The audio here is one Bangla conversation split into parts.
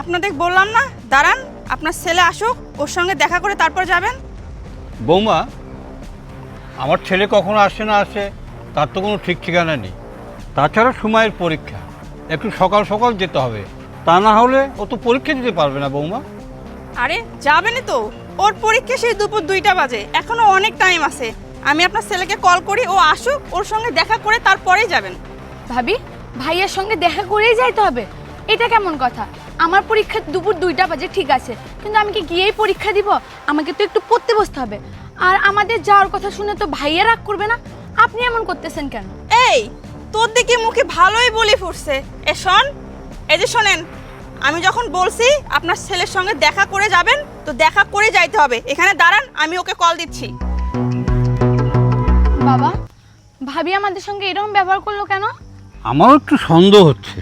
আপনাদের বললাম না, দাঁড়ান, আপনার ছেলে আসুক, ওর সঙ্গে দেখা করে তারপর যাবেন। বৌমা, আমার ছেলে কখনো আসে না আসে তার তো কোনো ঠিক ঠিকানা নেই। তাছাড়া সময়ের পরীক্ষা, একটু সকাল সকাল যেতে হবে, তা না হলে ও তো পরীক্ষা দিতে পারবে না বৌমা। আরে যাবেনই তো, ওর পরীক্ষা সেই দুপুর 2টা বাজে, এখনো অনেক টাইম আছে। আমি আপনার ছেলেকে কল করি, ও আসুক, ওর সঙ্গে দেখা করে তারপরেই যাবেন। ভাবি, ভাইয়ার সঙ্গে দেখা করেই যাইতে হবে? এটা কেমন কথা? আমার পরীক্ষা দুপুর 2টা বাজে, ঠিক আছে, কিন্তু আমি কি গিয়েই পরীক্ষা দিব? আমাকে তো একটু পড়তে বসতে হবে। আর আমাদের যাওয়ার কথা শুনে তো ভাইয়া রাগ করবে না? আপনি এমন করতেছেন কেন? এই, তোর দিকে মুখে ভালোই বলি ফুটছে। এ শোন, এই যে শোনেন, আমি যখন বলছি আপনার ছেলের সঙ্গে দেখা করে যাবেন, তো দেখা করে যাইতে হবে। এখানে দাঁড়ান, আমি ওকে কল দিচ্ছি। বাবা, ভাবি আমাদের সঙ্গে এরকম ব্যবহার করলো কেন? আমারও একটু সন্দেহ হচ্ছে।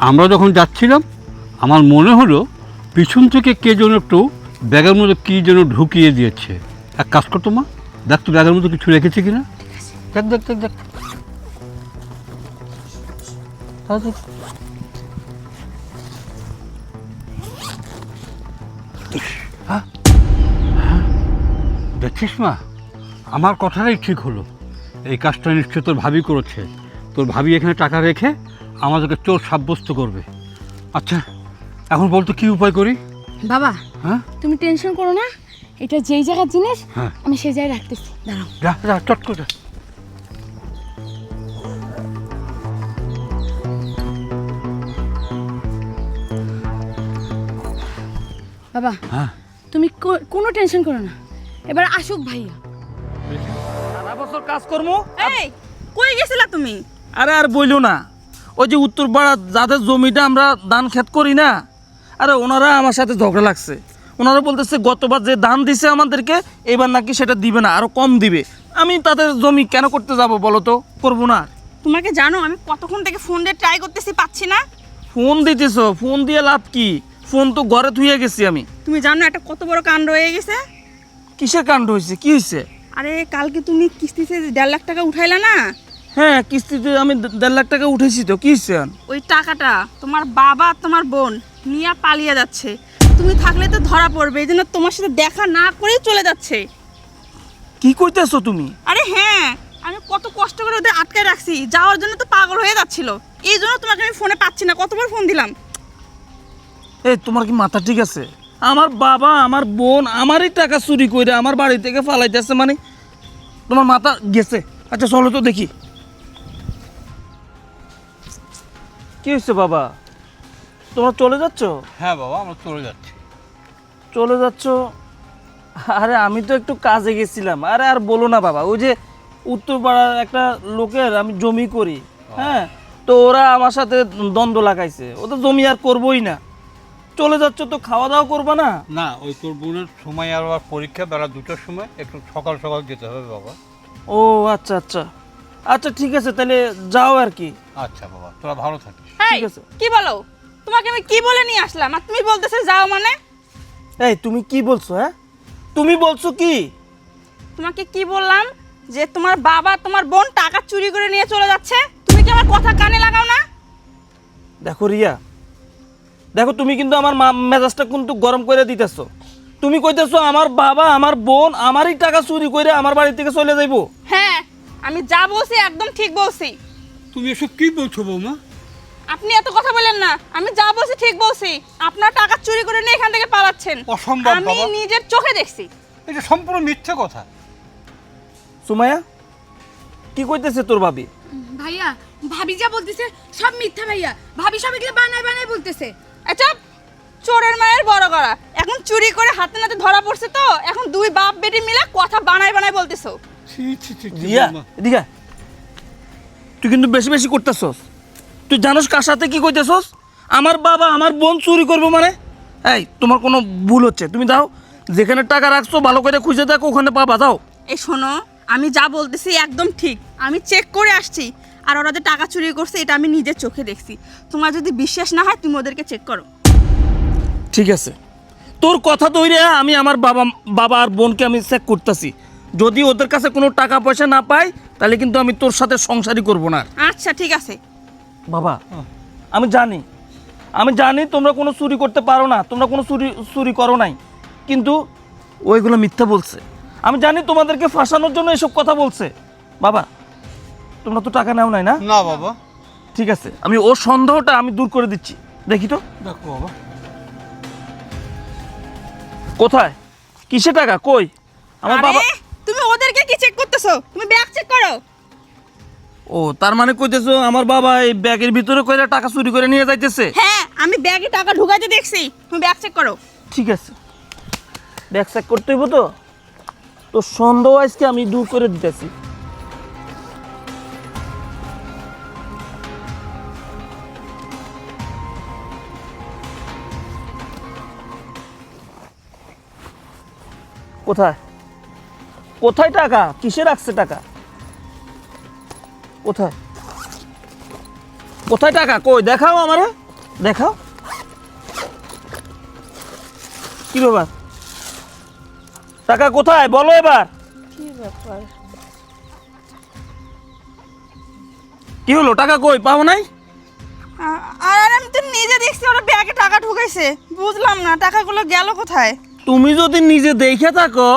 আমরা যখন যাচ্ছিলাম আমার মনে হলো পিছন থেকে কে যেন একটু ব্যাগের মধ্যে কী যেন ঢুকিয়ে দিয়েছে। এক কাজ করতো মা, দেখ তো ব্যাগের মধ্যে কিছু রেখেছে কিনা। দেখ দেখ দেখ দেখ। হ্যাঁ, দেখছিস মা, আমার কথাটাই ঠিক হলো। এই কাজটা নিশ্চয় তোর ভাবি করেছে। তোর ভাবি এখানে টাকা রেখে আমাদেরকে চোর সাব্যস্ত করবে। আচ্ছা, এখন বলতো কি উপায় করি? বাবা, হ্যাঁ, তুমি টেনশন করো না, এটা যেই জায়গার জিনিস হ্যাঁ, আমি সেই জায়গায় রাখতেছি। দাঁড়াও। যা যা চট করে যা। বাবা, হ্যাঁ, তুমি কোনো টেনশন করো না, এবার আসুক ভাইয়া। সারা বছর কাজ করবো। এই, কই গেছিলা তুমি? আরে আর বইলো না, ওই যে উত্তরপাড়া যাদের জমিটা আমরা ধান ক্ষেত করি না, আরে ওনারা আমার সাথে ঝগড়া লাগছে। ওনারা বলতেছে গতবার যে ধান দিছে আমাদেরকে, এবার নাকি সেটা দিবে না, আরো কম দিবে। আমি তাদের জমি কেন করতে যাব বলো তো? করবো না। তোমাকে জানো আমি কতক্ষণ থেকে ফোন দিয়ে ট্রাই করতেছি, পাচ্ছি না। ফোন দিতেছো, ফোন দিয়ে লাভ কি? ফোন তো ঘরে থুয়ে গেছি আমি। তুমি জানো একটা কত বড় কাণ্ড হয়ে গেছে? কিসের কাণ্ড হয়েছে? কি হয়েছে? আরে কালকে তুমি কিস্তিতে 1.5 লাখ টাকা উঠাইলা না? হ্যাঁ, কিস্তিতে আমি 1.5 লাখ টাকা উঠেছি তো, কি হয়েছে? ওই টাকাটা তোমার বাবা আর তোমার বোন নিয়ে পালিয়ে যাচ্ছে। তুমি থাকলে তো ধরা পড়বে, এই জন্য তোমার সাথে দেখা না করেই চলে যাচ্ছে। কি কইতেছো তুমি? আরে হ্যাঁ, আমি কত কষ্ট করে ওদের আটকে রাখছি, যাওয়ার জন্য তো পাগল হয়ে যাচ্ছিল। এই জন্য তোমাকে আমি ফোনে পাচ্ছি না, কতবার ফোন দিলাম। এই, তোমার কি মাথা ঠিক আছে? আমার বাবা আমার বোন আমারই টাকা চুরি করে আমার বাড়ি থেকে ফালাইতেছে, মানে তোমার মাথা গেছে? আচ্ছা চলো তো দেখি কি হয়েছে। বাবা, তোমরা চলে যাচ্ছ? হ্যাঁ বাবা, আমরা চলে যাচ্ছি। চলে যাচ্ছ? আরে আমি তো একটু কাজে গেছিলাম। আরে আর বলো না বাবা, ওই যে উত্তরপাড়ার একটা লোকের আমি জমি করি, হ্যাঁ, তো ওরা আমার সাথে দ্বন্দ্ব লাগাইছে, ও তো জমি আর করবোই না। চলে যাচ্ছ তো খাওয়া দাওয়া করবা না? না, ওই তোর বোনের সময় আর আবার পরীক্ষা বেলা 2টার সময়, একটু সকাল সকাল যেতে হবে বাবা। ও আচ্ছা আচ্ছা আচ্ছা, ঠিক আছে, তাহলে যাও আর কি। আচ্ছা বাবা, তোরা ভালো থাকিস। এই, ঠিক আছে। কি বলো? তোমাকে আমি কি বলে নিয়ে আসলাম আর তুমি বলতেছে যাও মানে? এই তুমি কি বলছো? হ্যাঁ, তুমি বলছো কি? তোমাকে কি বললাম? যে তোমার বাবা তোমার বোন টাকা চুরি করে নিয়ে চলে যাচ্ছে। তুমি কি আমার কথা কানে লাগাও না? দেখো রিয়া, দেখো তুমি কিন্তু আমার মেজাজটা কিন্তু গরম করে দিতেছো। তুমি কইতেছো আমার বাবা আমার বোন আমারই টাকা চুরি করে আমার বাড়ি থেকে চলে যাইবো? হ্যাঁ, আমি যা বলছি একদম ঠিক বলছি। তুমি এসব কি বলছো বৌমা? আপনি এত কথা বলেন না, আমি যা বলছি ঠিক বলছি। আপনার টাকা চুরি করে নিয়ে এখান থেকে পালাচ্ছেন, অসম্ভব আমি বাবা। নিজের চোখে দেখছি। এটা সম্পূর্ণ মিথ্যে কথা। সুমাইয়া, কি কইতেছে তোর ভাবি? ভাইয়া, ভাবি যা বলতেছে সব মিথ্যা ভাইয়া। ভাবি সব এগুলো বানায় বানায় বলতেছে। আচ্ছা, চোরের মায়ের বড় গলা। এখন চুরি করে হাতে নাতে ধরা পড়ছে, তো এখন দুই বাপ বেটি মিলে কথা বানায় বানায় বলতেছো। ছি ছি ছি ছি, রিয়া, বৌমা। রিয়া, তুই কিন্তু বেশি বেশি করতেছস। তুই জানোস কার সাথে কি কইতেছস? আমার বাবা আমার বোন চুরি করবো মানে? এই, তোমার কোনো ভুল হচ্ছে। তুমি দাও, যেখানে টাকা রাখছো ভালো করে খুঁজে দেখো, ওখানে পাবা। দাও। এই শোনো, আমি যা বলতেছি একদম ঠিক। আমি চেক করে আসছি, আর ওরা যে টাকা চুরি করছে এটা আমি নিজের চোখে দেখছি। তোমার যদি বিশ্বাস না হয় তুমি ওদেরকে চেক করো। ঠিক আছে, তোর কথা ধরে আমি আমার বাবা আর বোনকে আমি চেক করতেছি। যদি ওদের কাছে কোনো টাকা পয়সা না পাই, তাহলে কিন্তু আমি তোর সাথে সংসারই করব না। আচ্ছা ঠিক আছে। বাবা, আমি জানি আমি জানি তোমরা কোনো চুরি করতে পারো না, তোমরা কোনো চুরি করো নাই, কিন্তু ওইগুলো মিথ্যা বলছে। আমি জানি তোমাদেরকে ফাঁসানোর জন্য এসব কথা বলছে। বাবা, তোমরা তো টাকা নাও নাই না? না বাবা। ঠিক আছে, আমি ওর সন্দেহটা আমি দূর করে দিচ্ছি। দেখি তো দেখো বাবা, কোথায়, কিসে টাকা, কই আমার আরে, বাবা? তুমি ওদেরকে কি চেক করতেছো? তুমি ব্যাগ চেক করো। ও, তার মানে কইতেছো আমার বাবা এই ব্যাগের ভিতরে কইরা টাকা চুরি করে নিয়ে যাইতেছে? হ্যাঁ, আমি ব্যাগে টাকা ঢুকাইতে দেখছি। তুমি ব্যাগ চেক করো। ঠিক আছে, ব্যাগ চেক করতে হইব তো। তো সন্দেহ আজকে আমি দূর করে দিতেছি। কোথায় কোথায় টাকা, কিসে রাখছে টাকা? কোথায় কোথায় টাকা, কই দেখাও আমারে, দেখাও। কি ব্যাপার, টাকা কোথায় বলো এবার? কি ব্যাপার? কি হলো, টাকা কই, পাও নাই? আর আমি তো নিজে দেখছি ওরা ব্যাগে টাকা ঢুকাইছে। বুঝলাম না টাকাগুলো গেল কোথায়। তুমি যদি নিজে দেখে থাকো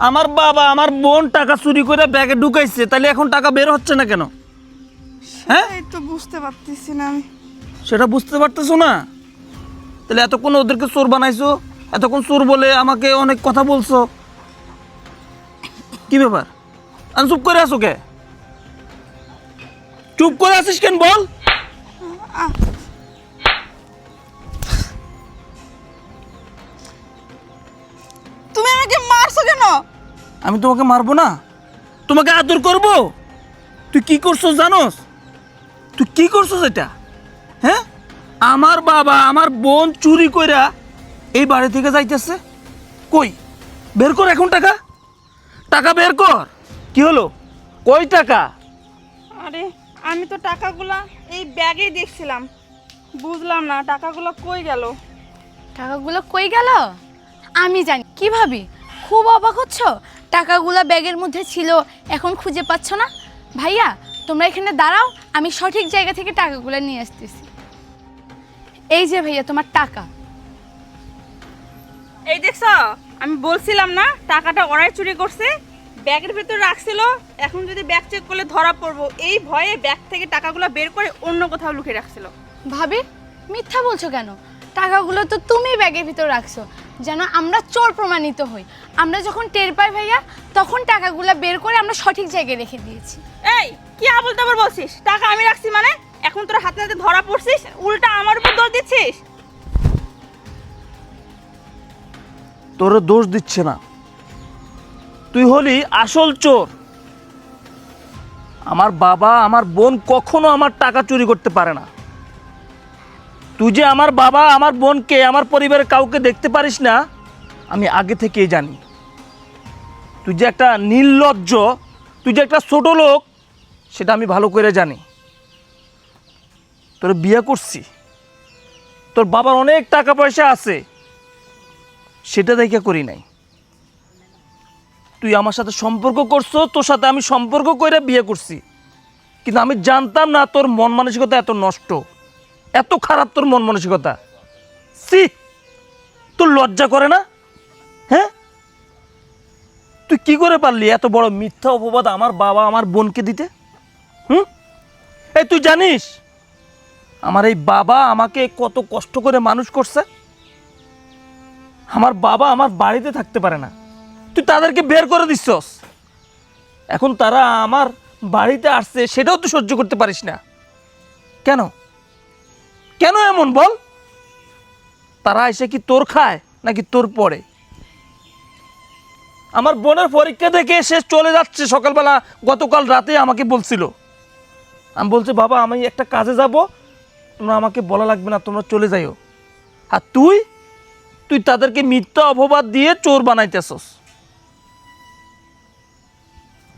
আমার বাবা আমার বোন টাকা চুরি করে ব্যাগে ঢুকাইছে, তাহলে এখন টাকা বের হচ্ছে না কেন? হ্যাঁ, এই তো বুঝতে পারতেছি না আমি। সেটা বুঝতে পারতেছো না? তাহলে এতক্ষণ ওদেরকে চোর বানাইছো, এতক্ষণ চোর বলে আমাকে অনেক কথা বলছো। কি ব্যাপার, আমি চুপ করে আছো কে? চুপ করে আছিস কেন বল? তুমি আমাকে মারছো কেন? আমি তোমাকে মারবো না, তোমাকে আদর করব। তুই কি করছো জানোস? তুই কি করছো এটা? হ্যাঁ, আমার বাবা আমার বোন চুরি কইরা এই বাড়ি থেকে যাইতেছে। কই, বের কর এখন টাকা, টাকা বের কর। কি হলো, কই টাকা? আরে, আমি তো টাকাগুলা এই ব্যাগেই দেখছিলাম। বুঝলাম না টাকাগুলো কই গেল। টাকাগুলো কই গেল আমি জানি। কি ভাবি, খুব অবাক হচ্ছ? টাকাগুলো ব্যাগের মধ্যে ছিল, এখন খুঁজে পাচ্ছ না? ভাইয়া, তোমরা এখানে দাঁড়াও, আমি সঠিক জায়গা থেকে টাকাগুলো নিয়ে আসতেছি। এই যে ভাইয়া তোমার টাকা। এই দেখছো, আমি বলছিলাম না টাকাটা ওরাই চুরি করছে। ব্যাগের ভিতরে রাখছিল, এখন যদি ব্যাগ চেক করলে ধরা পড়বো। এই ভয়ে ব্যাগ থেকে টাকাগুলো বের করে অন্য কোথাও লুকিয়ে রাখছিল। ভাবি, মিথ্যা বলছো কেন? টাকাগুলো তো তুমি ব্যাগের ভিতর রাখছো, যেন আমরা চোর প্রমাণিত হই। আমরা যখন টের পাই ভাইয়া, তখন টাকাগুলো বের করে আমরা সঠিক জায়গায় রেখে দিয়েছি। এই কি আবল তাবল বলছিস? টাকা আমি রাখছি মানে? এখন তোরা হাতে হাতে ধরা পড়ছিস, উল্টা আমার উপর দোষ দিচ্ছিস। তোরে দোষ দিচ্ছে না, তুই হলি আসল চোর। আমার বাবা আমার বোন কখনো আমার টাকা চুরি করতে পারে না। তুই যে আমার বাবা আমার বোনকে আমার পরিবারের কাউকে দেখতে পারিস না, আমি আগে থেকেই জানি। তুই যে একটা নির্লজ্জ, তুই যে একটা ছোট লোক, সেটা আমি ভালো করে জানি। তোর বিয়ে করছি, তোর বাবার অনেক টাকা পয়সা আছে, সেটা দেখে করি নাই। তুই আমার সাথে সম্পর্ক করছো, তোর সাথে আমি সম্পর্ক করে বিয়ে করছি, কিন্তু আমি জানতাম না তোর মন মানসিকতা এত নষ্ট, এত খারাপ তোর মন মানসিকতা। সি, তোর লজ্জা করে না? হ্যাঁ, তুই কি করে পারলি এত বড় মিথ্যা অপবাদ আমার বাবা আমার বোনকে দিতে? এই তুই জানিস আমার এই বাবা আমাকে কত কষ্ট করে মানুষ করছে? আমার বাবা আমার বাড়িতে থাকতে পারে না, তুই তাদেরকে বের করে দিচ্ছস। এখন তারা আমার বাড়িতে আসছে, সেটাও তুই সহ্য করতে পারিস না কেন? কেন এমন বল? তারা এসে কি তোর খায় নাকি তোর পরে? আমার বোনের পরীক্ষা থেকে সে চলে যাচ্ছে সকালবেলা, গতকাল রাতে আমাকে বলছিল। আমি বলছি বাবা আমি একটা কাজে যাব, তোমরা আমাকে বলা লাগবে না, তোমরা চলে যাইও। আর তুই তুই তাদেরকে মিথ্যা অপবাদ দিয়ে চোর বানাইতেছস।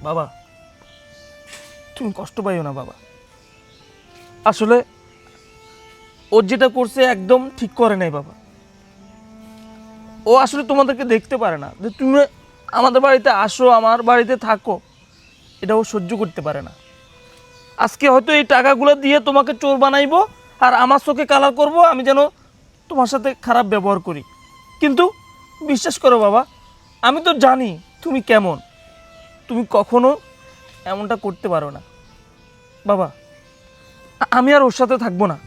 বাবা তুমি কষ্ট পাইও না বাবা, আসলে ও যেটা করছে একদম ঠিক করে নাই বাবা। ও আসলে তোমাদেরকে দেখতে পারে না, যে তুমি আমাদের বাড়িতে আসো, আমার বাড়িতে থাকো, এটা ও সহ্য করতে পারে না। আজকে হয়তো এই টাকাগুলো দিয়ে তোমাকে চোর বানাইবো, আর আমার চোখে কালার করব আমি যেন তোমার সাথে খারাপ ব্যবহার করি। কিন্তু বিশ্বাস করো বাবা, আমি তো জানি তুমি কেমন, তুমি কখনো এমনটা করতে পারো না। বাবা আমি আর ওর সাথে থাকবো না।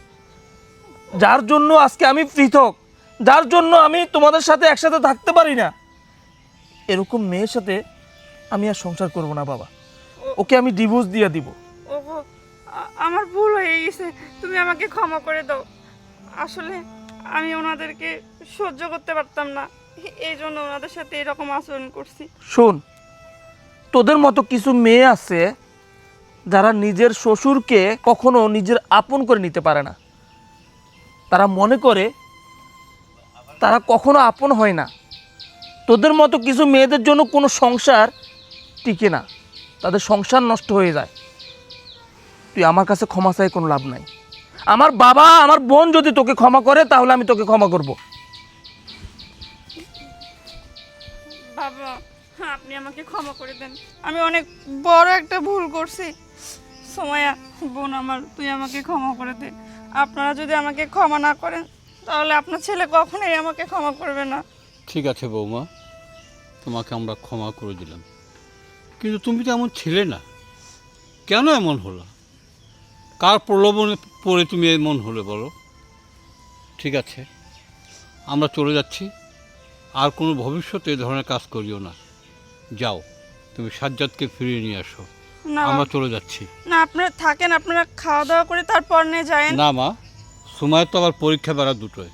যার জন্য আজকে আমি পৃথক, যার জন্য আমি তোমাদের সাথে একসাথে থাকতে পারি না, এরকম মেয়ের সাথে আমি আর সংসার করব না বাবা। ওকে আমি ডিভোর্স দিয়ে দিব। ওগো, আমার ভুল হয়ে গেছে, তুমি আমাকে ক্ষমা করে দাও। আসলে আমি ওনাদেরকে সহ্য করতে পারতাম না, এই জন্য ওনাদের সাথে এরকম আচরণ করছি। শোন, তোদের মতো কিছু মেয়ে আছে যারা নিজের শ্বশুরকে কখনো নিজের আপন করে নিতে পারে না। তারা মনে করে তারা কখনো আপন হয় না। তোদের মতো কিছু মেয়েদের জন্য কোনো সংসার টিকে না, তাদের সংসার নষ্ট হয়ে যায়। তুই আমার কাছে ক্ষমা চাই কোনো লাভ নাই। আমার বাবা আমার বোন যদি তোকে ক্ষমা করে তাহলে আমি তোকে ক্ষমা করব। বাবা, আপনি আমাকে ক্ষমা করে দেন, আমি অনেক বড় একটা ভুল করছি। সময়া বোন আমার, তুই আমাকে ক্ষমা করে দে। আপনারা যদি আমাকে ক্ষমা না করেন তাহলে আপনার ছেলে কখনোই আমাকে ক্ষমা করবে না। ঠিক আছে বৌমা, তোমাকে আমরা ক্ষমা করে দিলাম, কিন্তু তুমি তো এমন ছিলে না। কেন এমন হলো? কার প্রলোভনে পড়ে তুমি এমন হলে বলো? ঠিক আছে, আমরা চলে যাচ্ছি। আর কোনো ভবিষ্যতে এ ধরনের কাজ করিও না। যাও, তুমি সাজ্জাদকে ফিরিয়ে নিয়ে আসো। না আমরা চলে যাচ্ছি। না, আপনারা থাকেন, আপনারা খাওয়া দাওয়া করে তারপর নিয়ে যায়েন। না মা, সময় তো আবার পরীক্ষা বেড়া দুটোয়,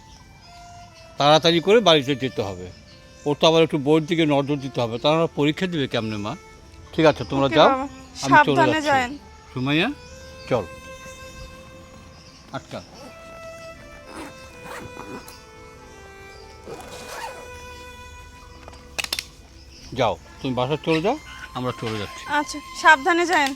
তাড়াতাড়ি করে বাড়িতে যেতে হবে। ওর তো আবার একটু বইয়ের দিকে নজর দিতে হবে, তারা পরীক্ষা দিবে কেমনে মা? ঠিক আছে, তোমরা ওকে যাও, বাবা, আমি চলে সাবধানে যাচ্ছি। যায়েন। সুমাইয়া চল, আটকা। যাও, তুমি বাসা চলে যাও, আমরা চলে যাচ্ছি। আচ্ছা, সাবধানে যায়েন।